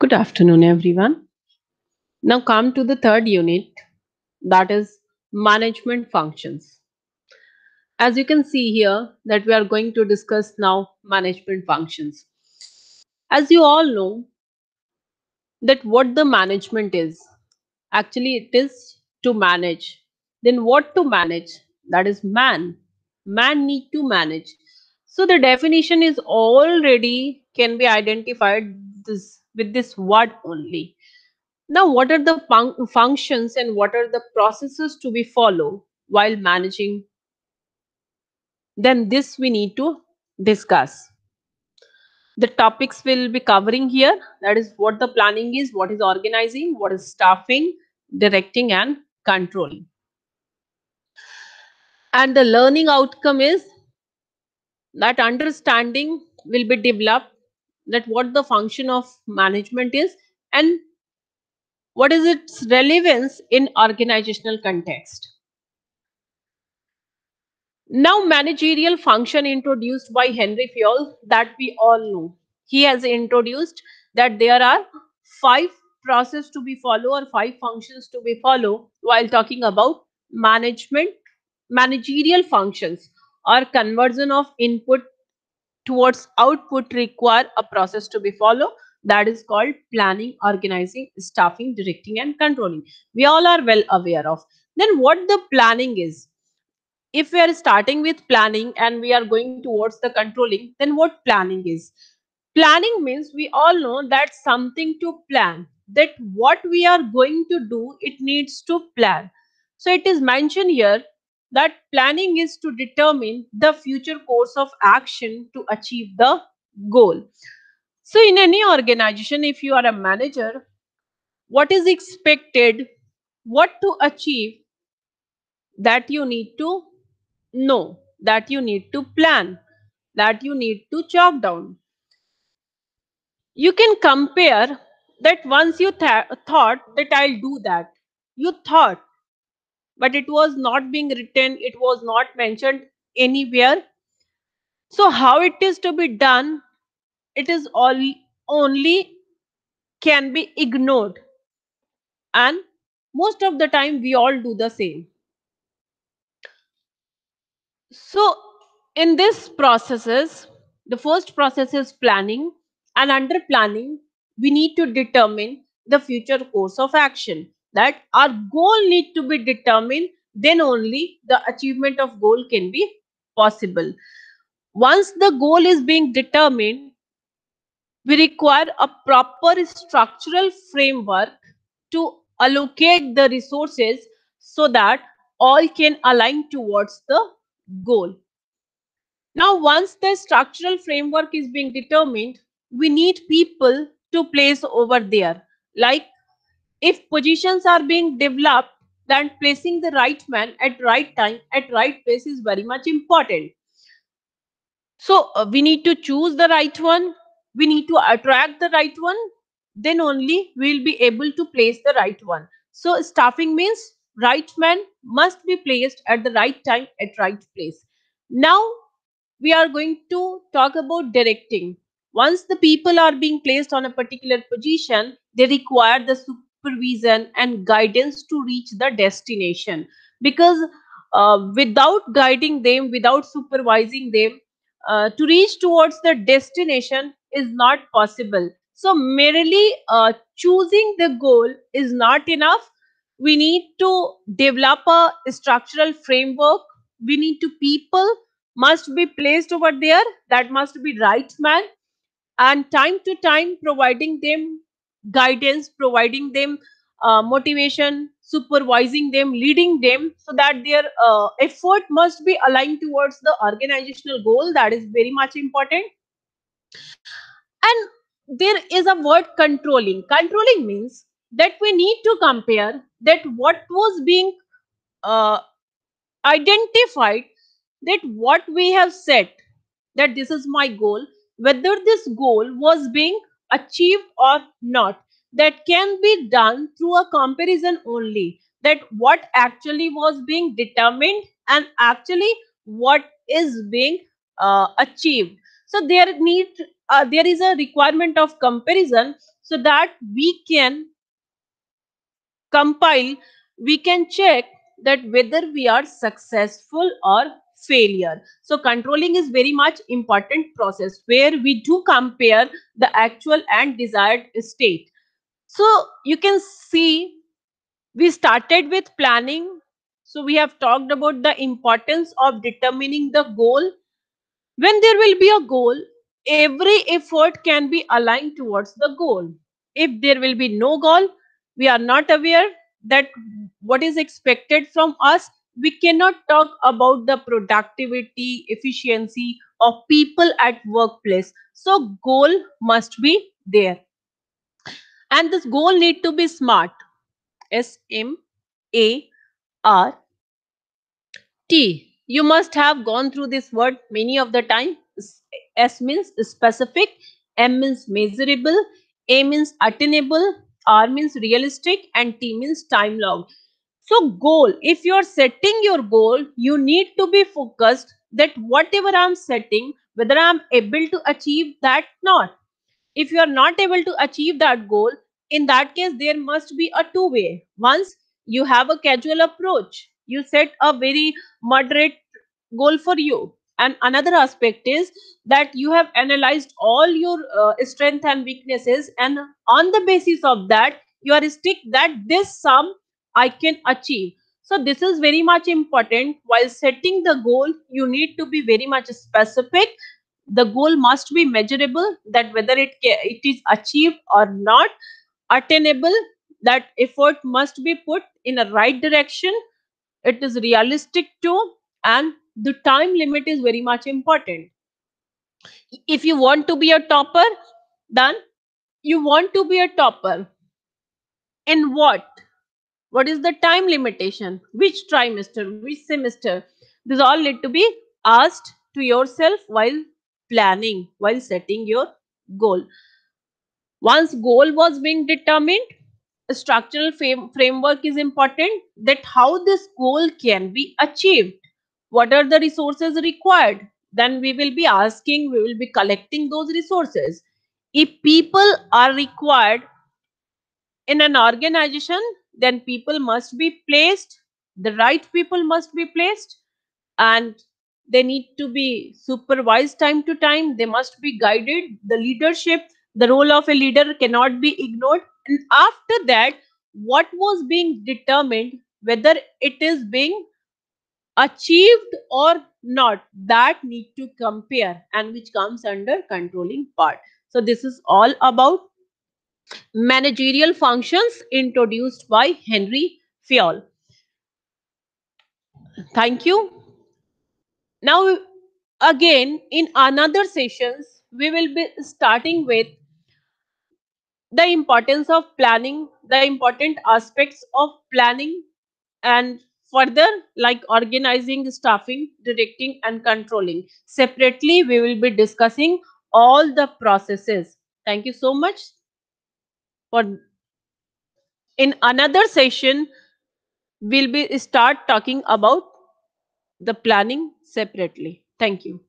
Good afternoon, everyone. Now, come to the third unit, that is management functions. As you can see here, that we are going to discuss now management functions. As you all know, that what the management is, actually, it is to manage. Then, what to manage? That is man. Man need to manage. So, the definition is already can be identified this with this word only. Now, what are the functions and what are the processes to be followed while managing? Then, this we need to discuss. The topics we'll be covering here, that is what the planning is, what is organizing, what is staffing, directing, and controlling. And the learning outcome is that understanding will be developed that what the function of management is and what is its relevance in organizational context. Now, managerial function introduced by Henry Fayol that we all know. He has introduced that there are five processes to be followed or five functions to be followed while talking about management, managerial functions or conversion of input towards output require a process to be followed that is called planning, organizing, staffing, directing, and controlling. We all are well aware of. Then, what the planning is? If we are starting with planning and we are going towards the controlling, then what planning is? Planning means we all know that something to plan, that what we are going to do, it needs to plan. So it is mentioned here that planning is to determine the future course of action to achieve the goal. So in any organization, if you are a manager, what is expected, what to achieve, that you need to know, that you need to plan, that you need to chalk down. You can compare that once you thought that I'll do that. You thought, but it was not being written, it was not mentioned anywhere. So, how it is to be done, it is all only can be ignored. And most of the time, we all do the same. So, in this processes, the first process is planning, and under planning, we need to determine the future course of action. That our goal need to be determined, then only the achievement of goal can be possible. Once the goal is being determined, we require a proper structural framework to allocate the resources so that all can align towards the goal. Now, once the structural framework is being determined, we need people to place over there. Like if positions are being developed, then placing the right man at right time, at right place is very much important. So we need to choose the right one. We need to attract the right one. Then only we will be able to place the right one. So staffing means right man must be placed at the right time at right place. Now we are going to talk about directing. Once the people are being placed on a particular position, they require the supervision and guidance to reach the destination. Because without guiding them, without supervising them, to reach towards the destination is not possible. So, merely choosing the goal is not enough. We need to develop a structural framework. We need to people must be placed over there, that must be right man, and time to time providing them guidance, providing them motivation, supervising them, leading them, so that their effort must be aligned towards the organizational goal. That is very much important. And there is a word controlling. Controlling means that we need to compare that what was being uh, identified, that what we have set, that this is my goal, whether this goal was being achieved or not, that can be done through a comparison only, that what actually was being determined and actually what is being achieved. So there is a requirement of comparison. so that we can compile, we can check that whether we are successful or failure. So controlling is very much important process where we do compare the actual and desired state. So you can see we started with planning. So we have talked about the importance of determining the goal. When there will be a goal, every effort can be aligned towards the goal. If there will be no goal, we are not aware that what is expected from us, we cannot talk about the productivity, efficiency of people at workplace. So goal must be there. And this goal need to be smart. SMART. You must have gone through this word many of the time. S means specific, M means measurable, A means attainable, R means realistic, and T means time long. So, goal. If you are setting your goal, you need to be focused that whatever I am setting, whether I am able to achieve that not. If you are not able to achieve that goal, in that case there must be a two way. Once you have a casual approach, you set a very moderate goal for you, and another aspect is that you have analyzed all your strength and weaknesses, and on the basis of that you are stick that this sum I can achieve. So this is very much important. While setting the goal, you need to be very much specific. The goal must be measurable, that whether it is achieved or not. Attainable, that effort must be put in a right direction. It is realistic too, and the time limit is very much important. If you want to be a topper, then you want to be a topper in what is the time limitation, which trimester, which semester, this all need to be asked to yourself while planning, while setting your goal. Once goal was being determined, a structural framework is important, that how this goal can be achieved, what are the resources required. Then we will be asking, we will be collecting those resources. If people are required in an organization, then people must be placed, the right people must be placed, and they need to be supervised time to time, they must be guided. The leadership, the role of a leader cannot be ignored. And after that, what was being determined, whether it is being achieved or not, that need to compare, and which comes under controlling part. So this is all about managerial functions introduced by Henry Fayol. Thank you. Now, again, in another sessions, we will be starting with the importance of planning, the important aspects of planning, and further like organizing, staffing, directing, and controlling. Separately, we will be discussing all the processes. Thank you so much for. In another session, we'll be start talking about the planning separately. Thank you.